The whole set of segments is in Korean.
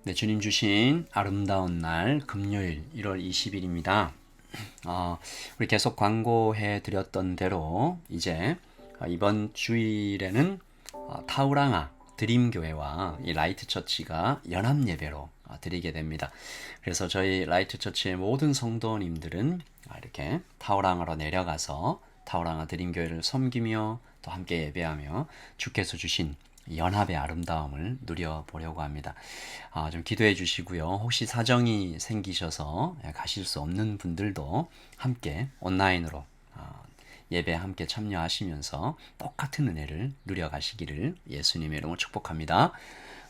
네, 주님 주신 아름다운 날 금요일 1월 20일입니다. 우리 계속 광고해 드렸던 대로 이제 이번 주일에는 타우랑아 드림교회와 이 라이트 처치가 연합 예배로 드리게 됩니다. 그래서 저희 라이트 처치의 모든 성도님들은 이렇게 타우랑아로 내려가서 타우랑아 드림교회를 섬기며 또 함께 예배하며 주께서 주신 연합의 아름다움을 누려보려고 합니다. 좀 기도해 주시고요. 혹시 사정이 생기셔서 가실 수 없는 분들도 함께 온라인으로 예배 함께 참여하시면서 똑같은 은혜를 누려가시기를 예수님의 이름으로 축복합니다.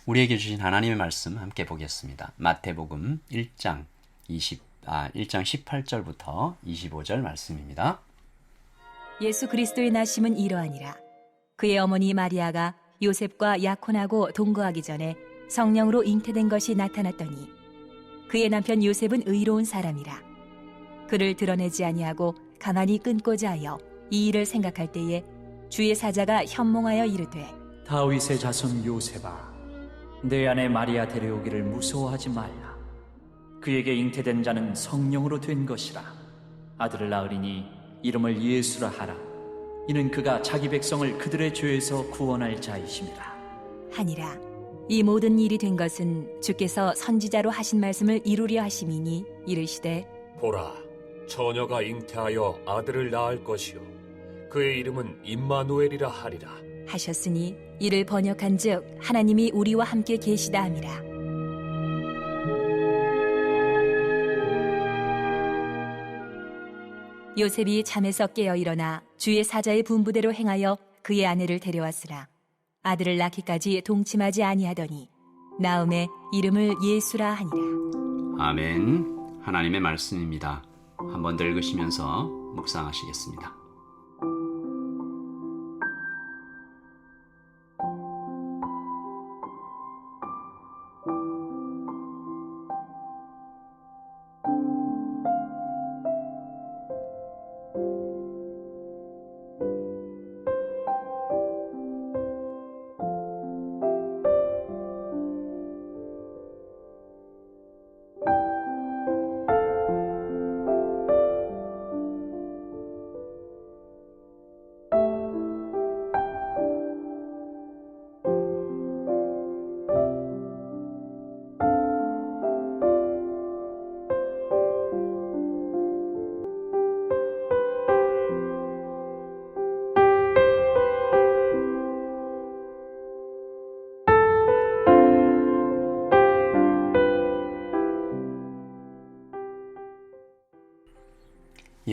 우리에게 주신 하나님의 말씀 함께 보겠습니다. 마태복음 1장 18절부터 25절 말씀입니다. 예수 그리스도의 나심은 이러하니라. 그의 어머니 마리아가 요셉과 약혼하고 동거하기 전에 성령으로 잉태된 것이 나타났더니 그의 남편 요셉은 의로운 사람이라. 그를 드러내지 아니하고 가만히 끊고자 하여 이 일을 생각할 때에 주의 사자가 현몽하여 이르되 다윗의 자손 요셉아, 내 아내 마리아 데려오기를 무서워하지 말라. 그에게 잉태된 자는 성령으로 된 것이라. 아들을 낳으리니 이름을 예수라 하라. 이는 그가 자기 백성을 그들의 죄에서 구원할 자이심이라 하니라. 이 모든 일이 된 것은 주께서 선지자로 하신 말씀을 이루려 하심이니 이르시되 보라, 처녀가 잉태하여 아들을 낳을 것이요 그의 이름은 임마누엘이라 하리라. 하셨으니 이를 번역한즉 하나님이 우리와 함께 계시다 함이라. 요셉이 잠에서 깨어 일어나 주의 사자의 분부대로 행하여 그의 아내를 데려왔으나 아들을 낳기까지 동침하지 아니하더니 나음에 이름을 예수라 하니라. 아멘. 하나님의 말씀입니다. 한번 더 읽으시면서 묵상하시겠습니다.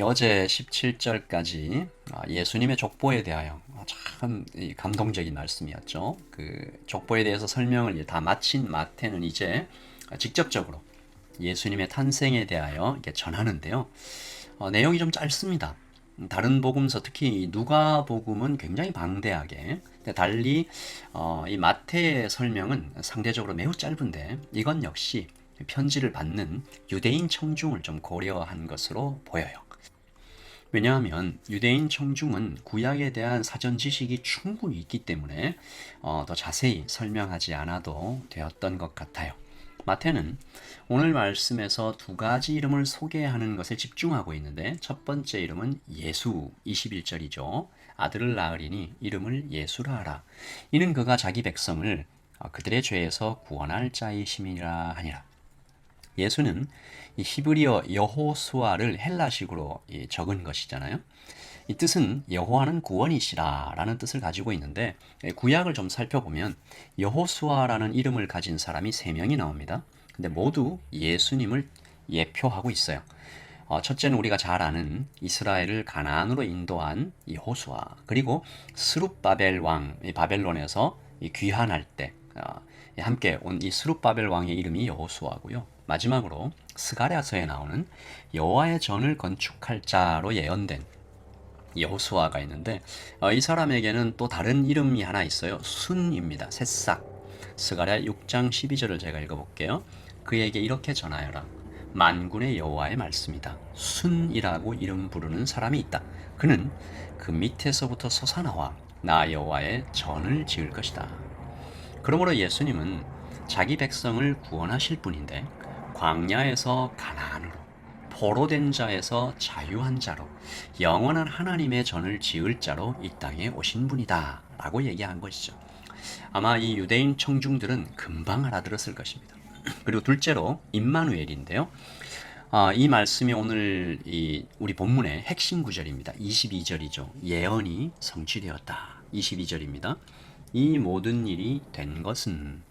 어제 17절까지 예수님의 족보에 대하여 참 감동적인 말씀이었죠. 그 족보에 대해서 설명을 다 마친 마태는 이제 직접적으로 예수님의 탄생에 대하여 이렇게 전하는데요. 내용이 좀 짧습니다. 다른 복음서, 특히 누가복음은 굉장히 방대하게, 달리 이 마태의 설명은 상대적으로 매우 짧은데 이건 역시 편지를 받는 유대인 청중을 좀 고려한 것으로 보여요. 왜냐하면 유대인 청중은 구약에 대한 사전 지식이 충분히 있기 때문에 더 자세히 설명하지 않아도 되었던 것 같아요. 마태는 오늘 말씀에서 두 가지 이름을 소개하는 것에 집중하고 있는데 첫 번째 이름은 예수 21절이죠. 아들을 낳으리니 이름을 예수라 하라. 이는 그가 자기 백성을 그들의 죄에서 구원할 자이심이라 하니라. 예수는 이 히브리어 여호수아를 헬라식으로 적은 것이잖아요. 이 뜻은 여호와는 구원이시라 라는 뜻을 가지고 있는데 구약을 좀 살펴보면 여호수아라는 이름을 가진 사람이 3명이 나옵니다. 근데 모두 예수님을 예표하고 있어요. 첫째는 우리가 잘 아는 이스라엘을 가나안으로 인도한 이 호수아, 그리고 스룹바벨 왕, 이 바벨론에서 귀환할 때 함께 온 이 스룹바벨 왕의 이름이 여호수아고요. 마지막으로 스가랴서에 나오는 여호와의 전을 건축할 자로 예언된 여호수아가 있는데 이 사람에게는 또 다른 이름이 하나 있어요. 순입니다. 새싹. 스가랴 6장 12절을 제가 읽어볼게요. 그에게 이렇게 전하여라. 만군의 여호와의 말씀이다. 순이라고 이름 부르는 사람이 있다. 그는 그 밑에서부터 솟아나와 나 여호와의 전을 지을 것이다. 그러므로 예수님은 자기 백성을 구원하실 분인데 광야에서 가나안으로, 포로된 자에서 자유한 자로, 영원한 하나님의 전을 지을 자로 이 땅에 오신 분이다 라고 얘기한 것이죠. 아마 이 유대인 청중들은 금방 알아들었을 것입니다. 그리고 둘째로 임마누엘인데요. 이 말씀이 오늘 우리 본문의 핵심 구절입니다. 22절이죠. 예언이 성취되었다. 22절입니다. 이 모든 일이 된 것은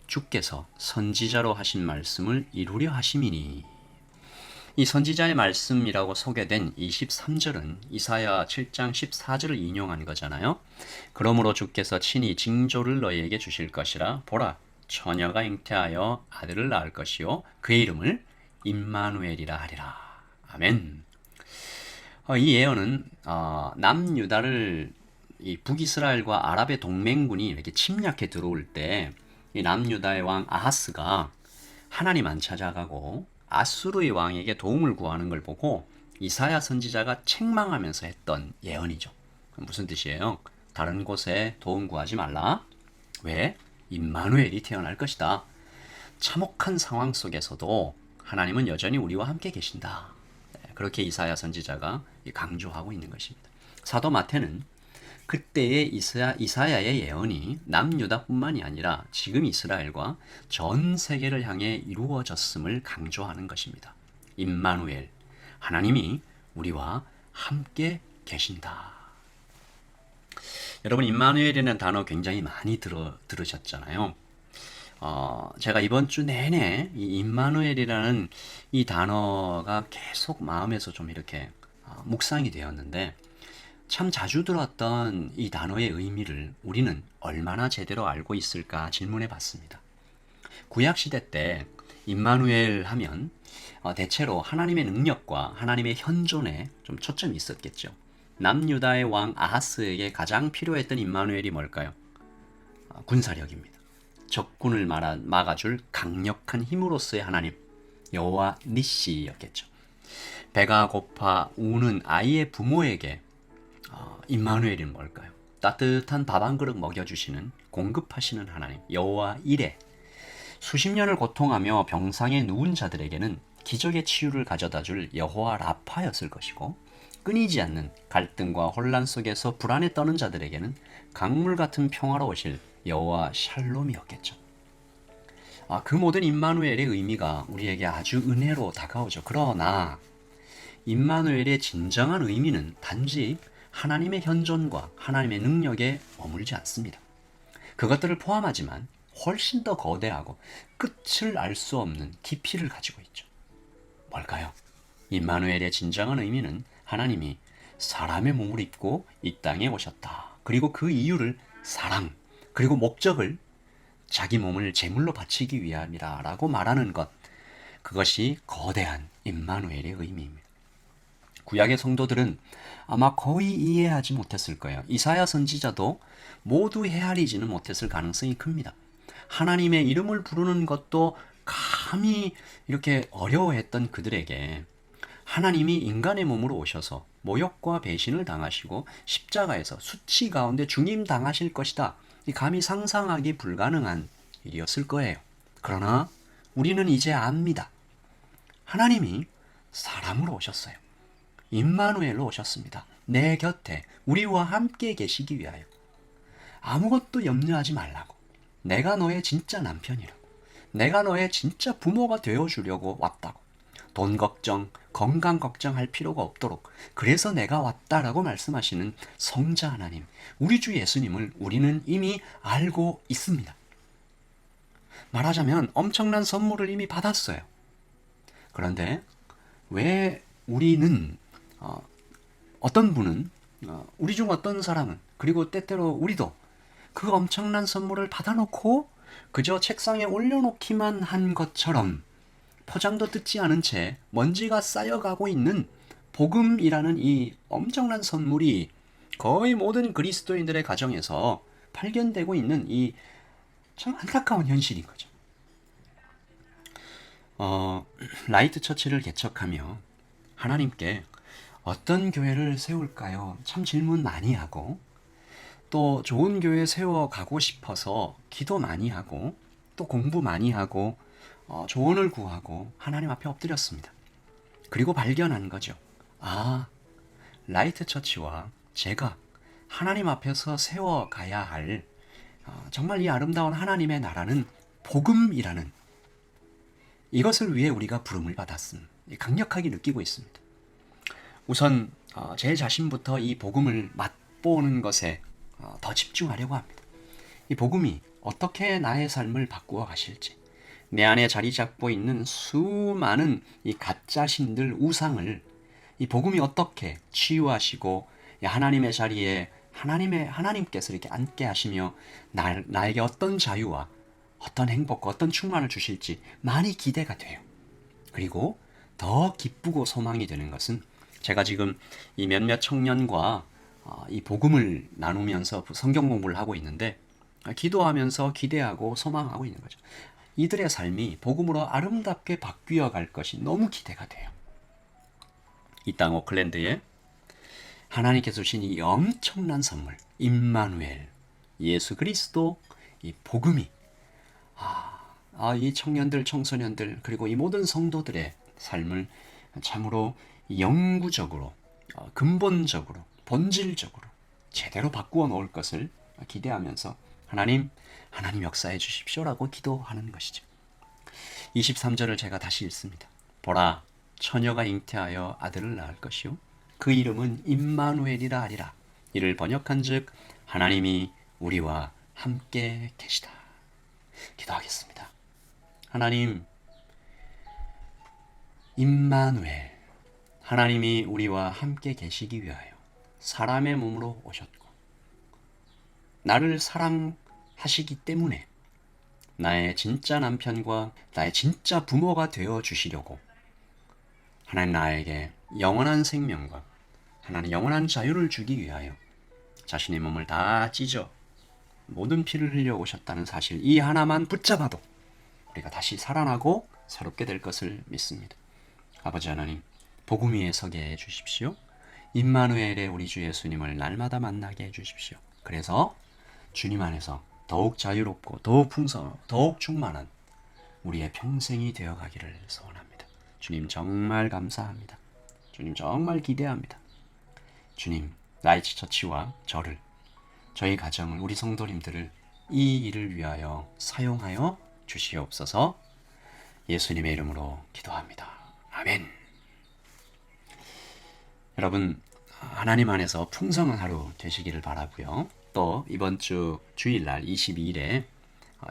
주께서 선지자로 하신 말씀을 이루려 하심이니. 이 선지자의 말씀이라고 소개된 23절은 이사야 7장 14절을 인용한 거잖아요. 그러므로 주께서 친히 징조를 너희에게 주실 것이라. 보라, 처녀가 잉태하여 아들을 낳을 것이요 그의 이름을 임마누엘이라 하리라. 아멘. 이 예언은 남유다를 이 북이스라엘과 아랍의 동맹군이 이렇게 침략해 들어올 때 이 남유다의 왕 아하스가 하나님 안 찾아가고 아수르의 왕에게 도움을 구하는 걸 보고 이사야 선지자가 책망하면서 했던 예언이죠. 무슨 뜻이에요? 다른 곳에 도움 구하지 말라. 왜? 임마누엘이 태어날 것이다. 참혹한 상황 속에서도 하나님은 여전히 우리와 함께 계신다. 그렇게 이사야 선지자가 강조하고 있는 것입니다. 사도 마태는 그때의 이사야의 예언이 남유다뿐만이 아니라 지금 이스라엘과 전 세계를 향해 이루어졌음을 강조하는 것입니다. 임마누엘, 하나님이 우리와 함께 계신다. 여러분, 임마누엘이라는 단어 굉장히 많이 들으셨잖아요. 제가 이번 주 내내 이 임마누엘이라는 이 단어가 계속 마음에서 좀 이렇게 묵상이 되었는데, 참 자주 들었던 이 단어의 의미를 우리는 얼마나 제대로 알고 있을까 질문해 봤습니다. 구약시대 때 임마누엘 하면 대체로 하나님의 능력과 하나님의 현존에 좀 초점이 있었겠죠. 남유다의 왕 아하스에게 가장 필요했던 임마누엘이 뭘까요? 군사력입니다. 적군을 막아줄 강력한 힘으로서의 하나님, 여호와 니시였겠죠. 배가 고파 우는 아이의 부모에게 임마누엘은 뭘까요? 따뜻한 밥 한 그릇 먹여주시는, 공급하시는 하나님, 여호와 이레. 수십 년을 고통하며 병상에 누운 자들에게는 기적의 치유를 가져다줄 여호와 라파였을 것이고, 끊이지 않는 갈등과 혼란 속에서 불안에 떠는 자들에게는 강물 같은 평화로 오실 여호와 샬롬이었겠죠. 그 모든 임마누엘의 의미가 우리에게 아주 은혜로 다가오죠. 그러나 임마누엘의 진정한 의미는 단지 하나님의 현존과 하나님의 능력에 머물지 않습니다. 그것들을 포함하지만 훨씬 더 거대하고 끝을 알 수 없는 깊이를 가지고 있죠. 뭘까요? 임마누엘의 진정한 의미는 하나님이 사람의 몸을 입고 이 땅에 오셨다. 그리고 그 이유를 사랑, 그리고 목적을 자기 몸을 제물로 바치기 위함이라 라고 말하는 것, 그것이 거대한 임마누엘의 의미입니다. 구약의 성도들은 아마 거의 이해하지 못했을 거예요. 이사야 선지자도 모두 헤아리지는 못했을 가능성이 큽니다. 하나님의 이름을 부르는 것도 감히 이렇게 어려워했던 그들에게 하나님이 인간의 몸으로 오셔서 모욕과 배신을 당하시고 십자가에서 수치 가운데 중임당하실 것이다. 감히 상상하기 불가능한 일이었을 거예요. 그러나 우리는 이제 압니다. 하나님이 사람으로 오셨어요. 임마누엘로 오셨습니다. 내 곁에 우리와 함께 계시기 위하여. 아무것도 염려하지 말라고. 내가 너의 진짜 남편이라고. 내가 너의 진짜 부모가 되어주려고 왔다고. 돈 걱정, 건강 걱정할 필요가 없도록. 그래서 내가 왔다라고 말씀하시는 성자 하나님, 우리 주 예수님을 우리는 이미 알고 있습니다. 말하자면 엄청난 선물을 이미 받았어요. 그런데 왜 우리는 어떤 분은 우리 중 어떤 사람은, 그리고 때때로 우리도 그 엄청난 선물을 받아놓고 그저 책상에 올려놓기만 한 것처럼 포장도 뜯지 않은 채 먼지가 쌓여가고 있는 복음이라는 이 엄청난 선물이 거의 모든 그리스도인들의 가정에서 발견되고 있는 이 참 안타까운 현실인 거죠. 라이트 처치를 개척하며 하나님께 어떤 교회를 세울까요? 참 질문 많이 하고, 또 좋은 교회 세워가고 싶어서 기도 많이 하고, 또 공부 많이 하고 조언을 구하고 하나님 앞에 엎드렸습니다. 그리고 발견한 거죠. 아, 라이트 처치와 제가 하나님 앞에서 세워가야 할 정말 이 아름다운 하나님의 나라는 복음이라는 이것을 위해 우리가 부름을 받았음 강력하게 느끼고 있습니다. 우선 제 자신부터 이 복음을 맛보는 것에 더 집중하려고 합니다. 이 복음이 어떻게 나의 삶을 바꾸어 가실지, 내 안에 자리 잡고 있는 수많은 이 가짜신들 우상을 이 복음이 어떻게 치유하시고 하나님의 자리에 하나님께서 이렇게 앉게 하시며 나에게 어떤 자유와 어떤 행복과 어떤 충만을 주실지 많이 기대가 돼요. 그리고 더 기쁘고 소망이 되는 것은 제가 지금 이 몇몇 청년과 이 복음을 나누면서 성경 공부를 하고 있는데 기도하면서 기대하고 소망하고 있는 거죠. 이들의 삶이 복음으로 아름답게 바뀌어 갈 것이 너무 기대가 돼요. 이 땅 오클랜드에 하나님께서 주신 이 엄청난 선물 임마누엘 예수 그리스도 이 복음이 이 청년들 청소년들 그리고 이 모든 성도들의 삶을 참으로 영구적으로 근본적으로 본질적으로 제대로 바꾸어 놓을 것을 기대하면서 하나님 역사해 주십시오라고 기도하는 것이죠. 23절을 제가 다시 읽습니다. 보라 처녀가 잉태하여 아들을 낳을 것이요 그 이름은 임마누엘이라 하리라. 이를 번역한즉 하나님이 우리와 함께 계시다. 기도하겠습니다. 하나님 임마누엘 하나님이 우리와 함께 계시기 위하여 사람의 몸으로 오셨고 나를 사랑하시기 때문에 나의 진짜 남편과 나의 진짜 부모가 되어 주시려고 하나님 나에게 영원한 생명과 하나님 영원한 자유를 주기 위하여 자신의 몸을 다 찢어 모든 피를 흘려 오셨다는 사실 이 하나만 붙잡아도 우리가 다시 살아나고 새롭게 될 것을 믿습니다. 아버지 하나님 복음 위에 서게 해 주십시오. 임마누엘의 우리 주 예수님을 날마다 만나게 해 주십시오. 그래서 주님 안에서 더욱 자유롭고 더욱 풍성하고 더욱 충만한 우리의 평생이 되어가기를 소원합니다. 주님 정말 감사합니다. 주님 정말 기대합니다. 주님 라이트 처치와 저를 저희 가정을 우리 성도님들을 이 일을 위하여 사용하여 주시옵소서. 예수님의 이름으로 기도합니다. 아멘. 여러분 하나님 안에서 풍성한 하루 되시기를 바라고요. 또 이번 주 주일날 22일에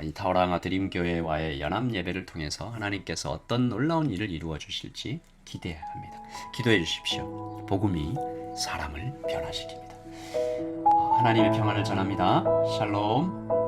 이 타오랑아 드림교회와의 연합 예배를 통해서 하나님께서 어떤 놀라운 일을 이루어 주실지 기대합니다. 기도해 주십시오. 복음이 사람을 변화시킵니다. 하나님의 평안을 전합니다. 샬롬.